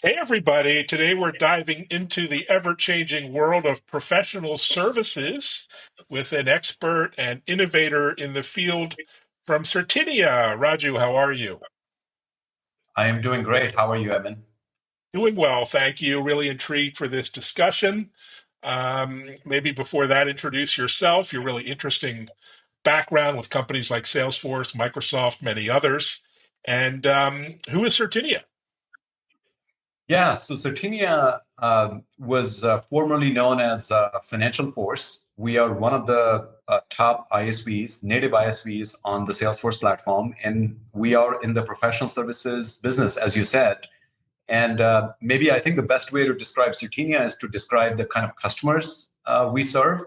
Hey, everybody. Today we're diving into the ever changing world of professional services with an expert and innovator in the field from Certinia. Raju, how are you? I am doing great. How are you, Evan? Doing well, thank you. Really intrigued for this discussion. Maybe before that, introduce yourself, your really interesting background with companies like Salesforce, Microsoft, many others. And who is Certinia? Yeah, so Certinia was formerly known as Financial Force. We are one of the top ISVs, native ISVs on the Salesforce platform, and we are in the professional services business, as you said. And maybe I think the best way to describe Certinia is to describe the kind of customers we serve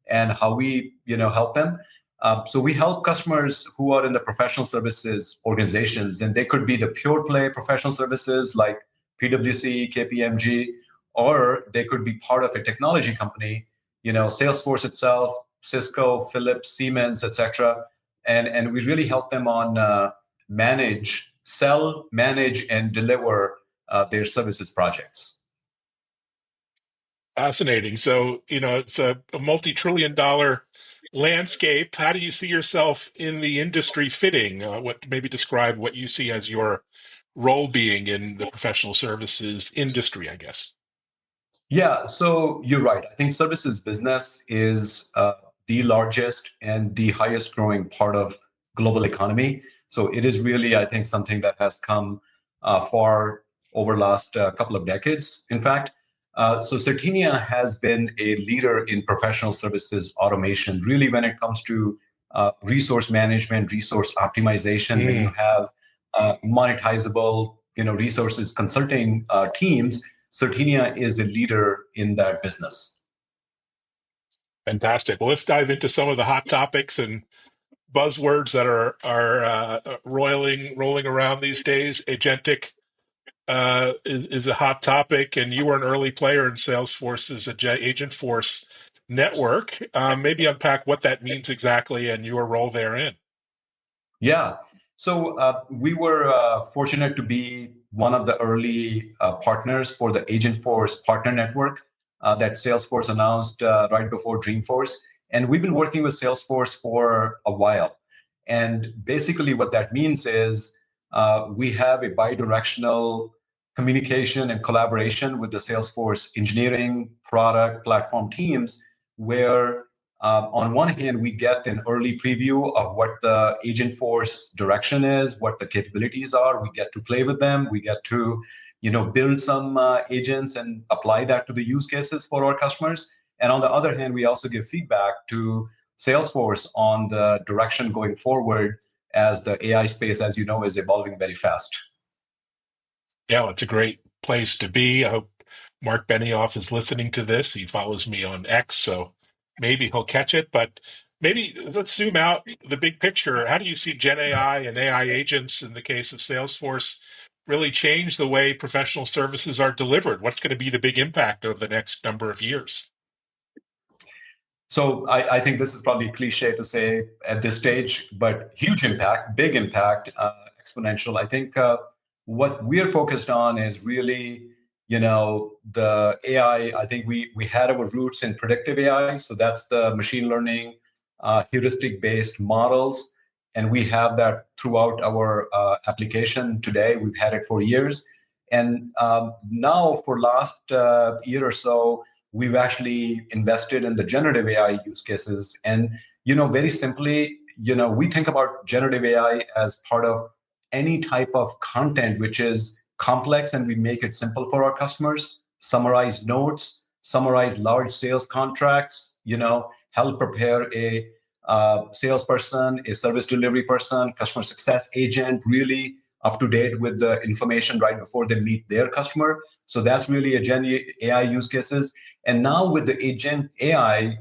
and how we, help them. So we help customers who are in the professional services organizations, and they could be the pure play professional services like PwC, KPMG, or they could be part of a technology company, Salesforce itself, Cisco, Philips, Siemens, etc. And we really help them on sell, manage, and deliver their services projects. Fascinating. So, it's a multi-trillion dollar landscape. How do you see yourself in the industry fitting? What maybe describe what you see as your role being in the professional services industry, I guess. Yeah, so you're right. I think services business is the largest and the highest growing part of global economy. So it is really, I think, something that has come far over last couple of decades. In fact, so Certinia has been a leader in professional services automation, really when it comes to resource management, resource optimization, when you Mm, have monetizable, resources consulting teams. Certinia is a leader in that business. fantastic. Well, let's dive into some of the hot topics and buzzwords that are rolling around these days. Agentic is a hot topic, and you were an early player in Salesforce's AgentForce network. Maybe unpack what that means exactly and your role therein. Yeah. So we were fortunate to be one of the early partners for the AgentForce partner network that Salesforce announced right before Dreamforce. And we've been working with Salesforce for a while. And basically, what that means is we have a bidirectional communication and collaboration with the Salesforce engineering, product, platform teams, where on one hand, we get an early preview of what the Agentforce direction is, what the capabilities are. We get to play with them. We get to, build some agents and apply that to the use cases for our customers. And on the other hand, we also give feedback to Salesforce on the direction going forward as the AI space, as you know, is evolving very fast. Yeah, well, it's a great place to be. I hope Mark Benioff is listening to this. He follows me on X, so maybe he'll catch it. But maybe let's zoom out the big picture. How do you see Gen AI and AI agents in the case of Salesforce really change the way professional services are delivered? What's going to be the big impact over the next number of years? So I think this is probably cliche to say at this stage, but huge impact, big impact, exponential. I think what we're focused on is really, the AI. I think we had our roots in predictive AI, so that's the machine learning, heuristic-based models, and we have that throughout our application today. We've had it for years, and now for last year or so we've actually invested in the generative AI use cases. And, very simply, we think about generative AI as part of any type of content which is complex, and we make it simple for our customers, summarize notes, summarize large sales contracts, help prepare a salesperson, a service delivery person, customer success agent, really up to date with the information right before they meet their customer. So that's really a Gen AI use cases. And now with the agent AI,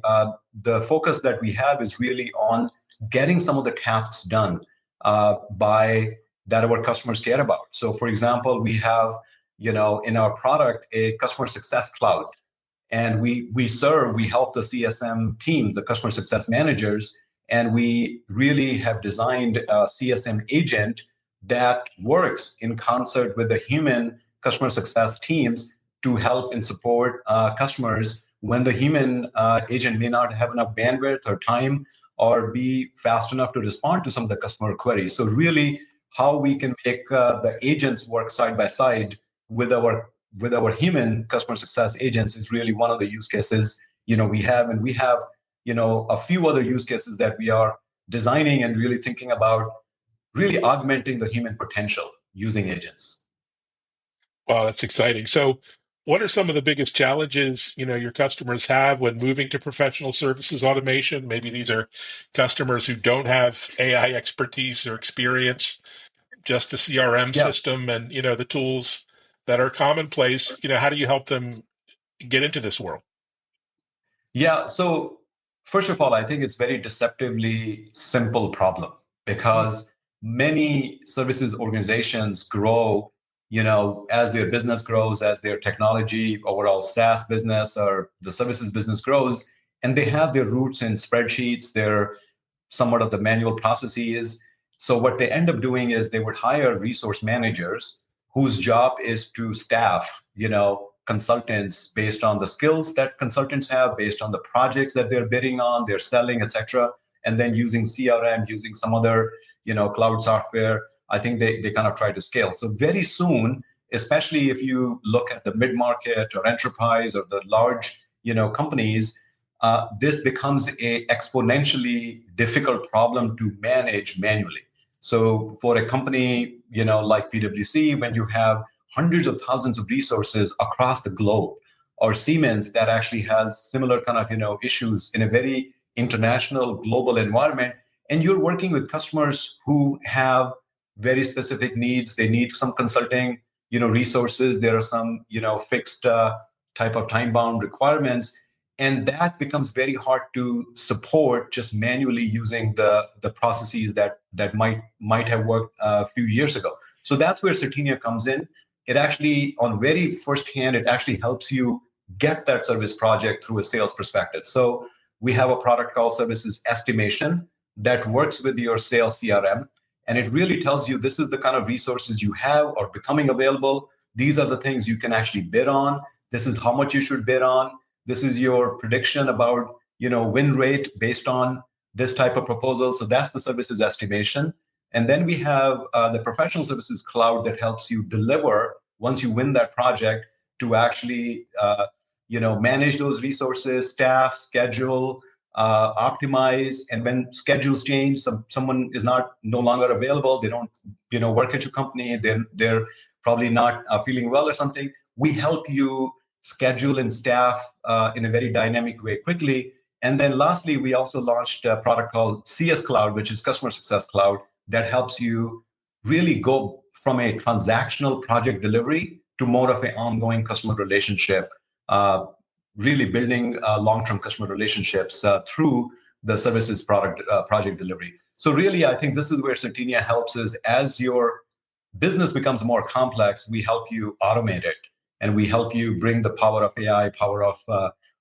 the focus that we have is really on getting some of the tasks done by that our customers care about. So for example, we have, in our product, a customer success cloud. And we help the CSM team, the customer success managers, and we really have designed a CSM agent that works in concert with the human customer success teams to help and support customers when the human agent may not have enough bandwidth or time or be fast enough to respond to some of the customer queries. So really, how we can make the agents work side by side with our human customer success agents is really one of the use cases we have, and we have a few other use cases that we are designing and really thinking about really augmenting the human potential using agents. Wow, that's exciting. So, what are some of the biggest challenges, your customers have when moving to professional services automation? Maybe these are customers who don't have AI expertise or experience, just a CRM Yeah. system and, the tools that are commonplace. How do you help them get into this world? Yeah. So first of all, I think it's very deceptively simple problem Mm, because many services organizations grow, as their business grows, as their technology, overall SaaS business or the services business grows, and they have their roots in spreadsheets, their somewhat of the manual processes. So what they end up doing is they would hire resource managers whose job is to staff, consultants based on the skills that consultants have, based on the projects that they're bidding on, they're selling, etc. And then using CRM, using some other, cloud software, I think they kind of try to scale. So very soon, especially if you look at the mid-market or enterprise or the large, companies, this becomes a exponentially difficult problem to manage manually. So for a company, like PwC, when you have hundreds of thousands of resources across the globe, or Siemens that actually has similar kind of issues in a very international global environment, and you're working with customers who have very specific needs. They need some consulting, resources. There are some, fixed type of time bound requirements, and that becomes very hard to support just manually using the processes that might have worked a few years ago. So that's where Certinia comes in. It actually, on very first hand, it actually helps you get that service project through a sales perspective. So we have a product called Services Estimation that works with your sales CRM, and it really tells you this is the kind of resources you have or becoming available. These are the things you can actually bid on. This is how much you should bid on. This is your prediction about win rate based on this type of proposal. So that's the services estimation. And then we have the professional services cloud that helps you deliver once you win that project to actually manage those resources, staff, schedule, optimize. And when schedules change, someone is no longer available, they don't work at your company, they're probably not feeling well or something. We help you schedule and staff in a very dynamic way quickly. And then lastly, we also launched a product called CS Cloud, which is Customer Success Cloud, that helps you really go from a transactional project delivery to more of an ongoing customer relationship, really building long-term customer relationships through the services project delivery. So really, I think this is where Certinia helps is as your business becomes more complex, we help you automate it, and we help you bring the power of AI, power of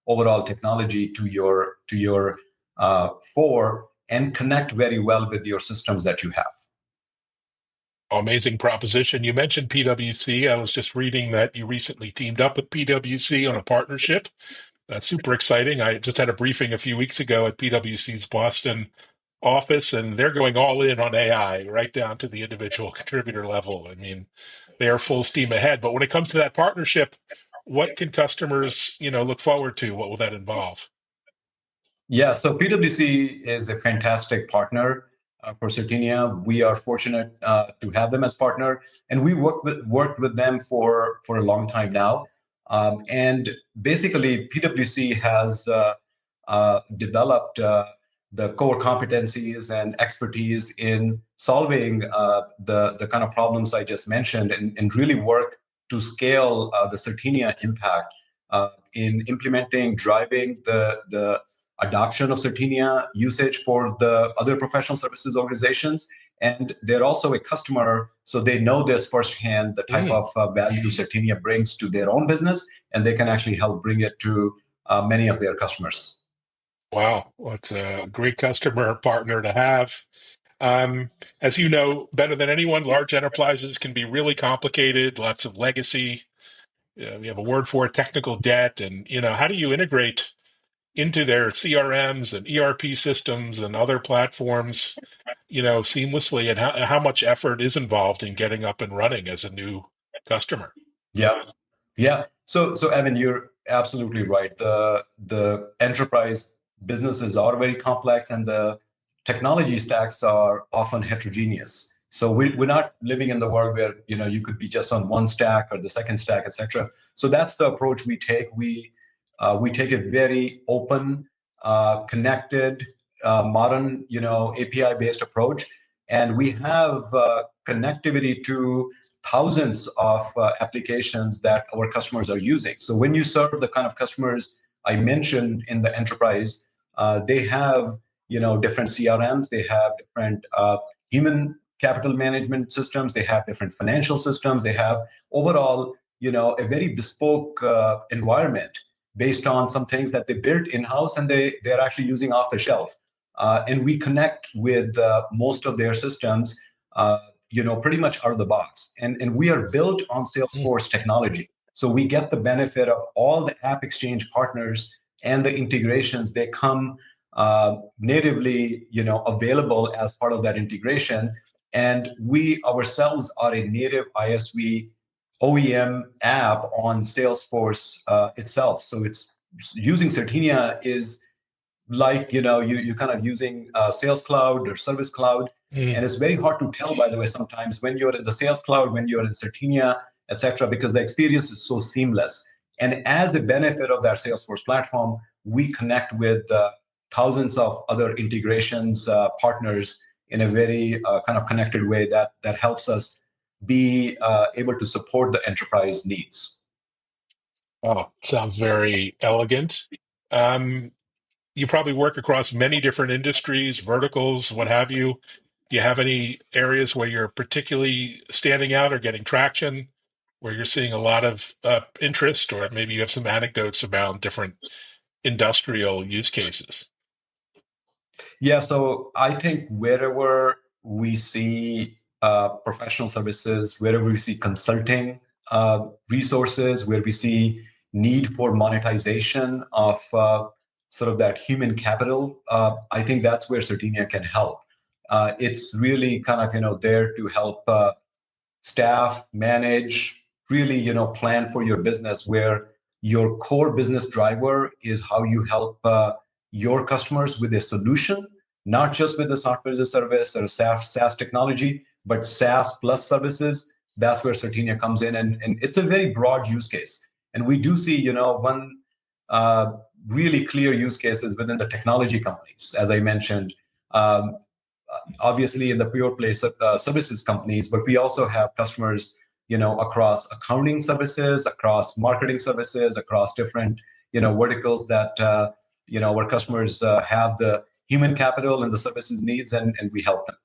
overall technology to your fore, and connect very well with your systems that you have. Amazing proposition. You mentioned PwC. I was just reading that you recently teamed up with PwC on a partnership. That's super exciting. I just had a briefing a few weeks ago at PwC's Boston office, and they're going all in on AI, right down to the individual contributor level. I mean, they are full steam ahead. But when it comes to that partnership, what can customers, look forward to? What will that involve? Yeah, so PwC is a fantastic partner for Certinia. We are fortunate to have them as partner, and we worked with them for a long time now. And basically, PwC has developed the core competencies and expertise in solving the kind of problems I just mentioned, and really work to scale the Certinia impact in implementing, driving the adoption of Certinia usage for the other professional services organizations. And they're also a customer, so they know this firsthand, the type of value Certinia brings to their own business, and they can actually help bring it to many of their customers. Wow, well, it's a great customer partner to have. Um, as you know better than anyone, large enterprises can be really complicated, lots of legacy. We have a word for it, technical debt. And, how do you integrate into their CRMs and ERP systems and other platforms, seamlessly, and how much effort is involved in getting up and running as a new customer? Yeah. Yeah. So Evan, you're absolutely right. The enterprise businesses are very complex, and the technology stacks are often heterogeneous. So we're not living in the world where you could be just on one stack or the second stack, etc. So that's the approach we take. We take a very open, connected, modern, API based approach, and we have connectivity to thousands of applications that our customers are using. So when you serve the kind of customers I mentioned in the enterprise, they have different CRMs, they have different human capital management systems, they have different financial systems, they have overall a very bespoke environment based on some things that they built in-house and they're actually using off the shelf. And we connect with most of their systems pretty much out of the box. And we are built on Mm. Salesforce technology. So we get the benefit of all the App Exchange partners and the integrations. They come natively, available as part of that integration. And we ourselves are a native ISV OEM app on Salesforce itself. So it's using Certinia is like you kind of using Sales Cloud or Service Cloud, Mm. and it's very hard to tell, by the way, sometimes when you're in the Sales Cloud, when you're in Certinia, etc., because the experience is so seamless. And as a benefit of that Salesforce platform, we connect with thousands of other integrations partners in a very kind of connected way that helps us be able to support the enterprise needs. Oh, sounds very elegant. Um, you probably work across many different industries, verticals, what have you. Do you have any areas where you're particularly standing out or getting traction, where you're seeing a lot of interest, or maybe you have some anecdotes about different industrial use cases? Yeah, so I think wherever we see professional services, wherever we see consulting resources, where we see need for monetization of sort of that human capital, I think that's where Certinia can help. It's really kind of there to help staff, manage, really, plan for your business where your core business driver is how you help your customers with a solution, not just with the software as a service or SaaS technology, but SaaS plus services. That's where Certinia comes in, and it's a very broad use case. And we do see, one really clear use cases within the technology companies, as I mentioned. Um, Obviously in the pure play services companies, but we also have customers, across accounting services, across marketing services, across different, verticals that, our customers have the human capital and the services needs, and we help them.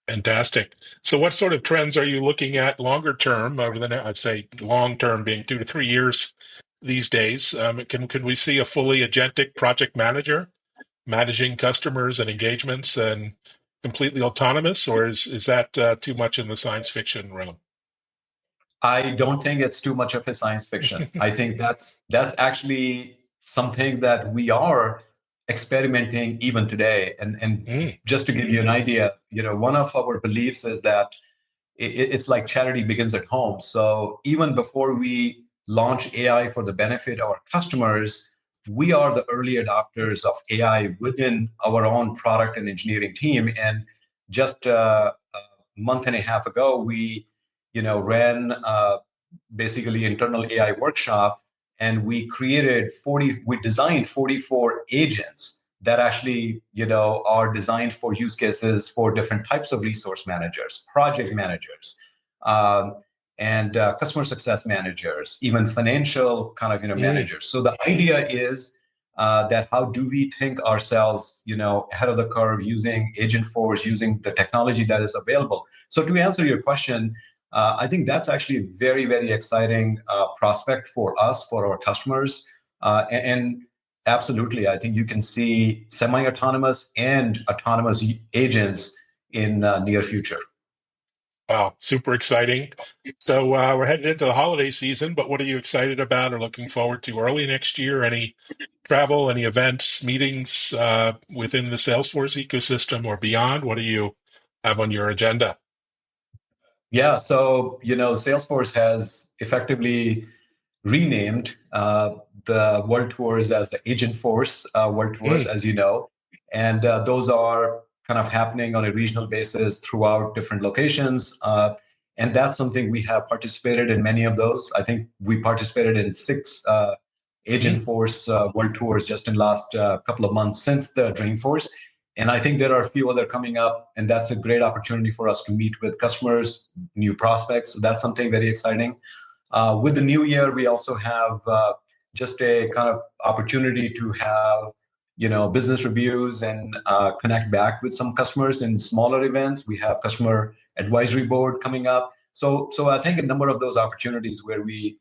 Fantastic. So, what sort of trends are you looking at longer term over the next, I'd say long term being 2 to 3 years these days? Can we see a fully agentic project manager managing customers and engagements and completely autonomous, or is that too much in the science fiction realm? I don't think it's too much of a science fiction. I think that's actually something that we are experimenting even today. And Mm. just to give you an idea, one of our beliefs is that it's like charity begins at home. So even before we launch AI for the benefit of our customers, we are the early adopters of AI within our own product and engineering team. And just a month and a half ago, we, ran basically internal AI workshop, and we designed 44 agents that actually, are designed for use cases for different types of resource managers, project managers, um, and customer success managers, even financial kind of, Mm. managers. So the idea is that how do we think ourselves, ahead of the curve using AgentForce, using the technology that is available. So to answer your question, I think that's actually a very, very exciting prospect for us, for our customers. And Absolutely. I think you can see semi-autonomous and autonomous agents in near future. Wow, super exciting. So we're headed into the holiday season, but what are you excited about or looking forward to early next year? Any travel, any events, meetings within the Salesforce ecosystem or beyond? What do you have on your agenda? Yeah, so Salesforce has effectively renamed the World Tours as the AgentForce World Tours, Mm, as you know, and those are kind of happening on a regional basis throughout different locations. And that's something we have participated in many of those. I think we participated in six mm. AgentForce World Tours just in last couple of months since the Dreamforce. And I think there are a few other coming up, and that's a great opportunity for us to meet with customers, new prospects. So that's something very exciting. With the new year, we also have just a kind of opportunity to have, business reviews and connect back with some customers in smaller events. We have customer advisory board coming up. So I think a number of those opportunities where we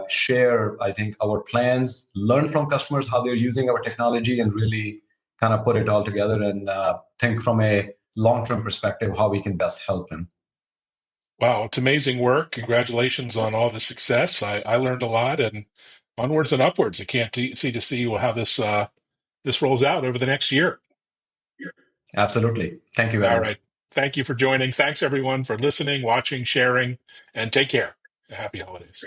share, I think, our plans, learn from customers how they're using our technology, and really kind of put it all together and think from a long-term perspective how we can best help them. Wow, it's amazing work. Congratulations on all the success. I learned a lot and onwards and upwards. I can't see how this rolls out over the next year. Absolutely. Thank you, All Adam. right. Thank you for joining. Thanks everyone for listening, watching, sharing, and take care. Happy holidays.